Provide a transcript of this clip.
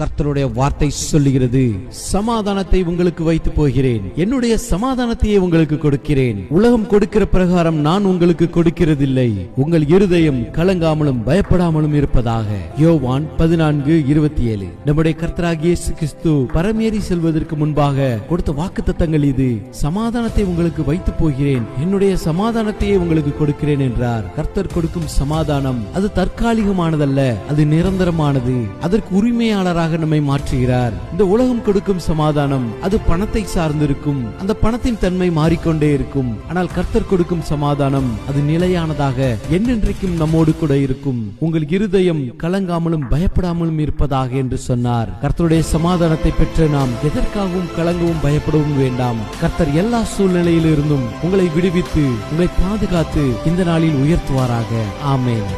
கர்த்தருடைய வார்த்தை சொல்லுகிறது, சமாதானத்தை உங்களுக்கு வைத்து போகிறேன், என்னுடைய சமாதானத்தையே உங்களுக்கு கொடுக்கிறேன். உலகம் கொடுக்கிற பிரகாரம் நான் உங்களுக்கு கொடுக்கிறதில்லை. உங்கள் இருதயம் கலங்காமலும் பயப்படாமலும் இருப்பதாக. யோவான் 14:27. நம்முடைய கர்த்தராகிய இயேசு கிறிஸ்து பரமேறி செல்வதற்கு முன்பாக கொடுத்த வாக்குத்தத்தங்கள் இது. சமாதானத்தை உங்களுக்கு வைத்து போகிறேன், என்னுடைய சமாதானத்தையே உங்களுக்கு கொடுக்கிறேன் என்றார். கர்த்தர் கொடுக்கும் சமாதானம் அது தற்காலிகமானதல்ல, அது நிரந்தரமானது. அதற்கு உரிமையாளராக நம்மை மாற்றுகிறார். இந்த உலகம் கொடுக்கும் சமாதானம் அது பணத்தை சார்ந்திருக்கும், அந்த பணத்தின் தன்மை மாறிக்கொண்டே இருக்கும். ஆனால் கர்த்தர் கொடுக்கும் சமாதானம் அது நிலையானதாக என்னென்றைக்கும் நம்மோடு கூட இருக்கும். உங்கள் இருதயம் கலங்காமலும் பயப்படாமலும் இருப்பதாக என்று சொன்னார். கர்த்தருடைய சமாதானத்தை பெற்று நாம் எதற்காகவும் கலங்கவும் பயப்படவும் வேண்டாம். கர்த்தர் எல்லா சூழ்நிலையிலிருந்தும் உங்களை விடுவித்து உங்களை பாதுகாத்து இந்த நாளில் உயர்த்துவாராக. ஆமென்.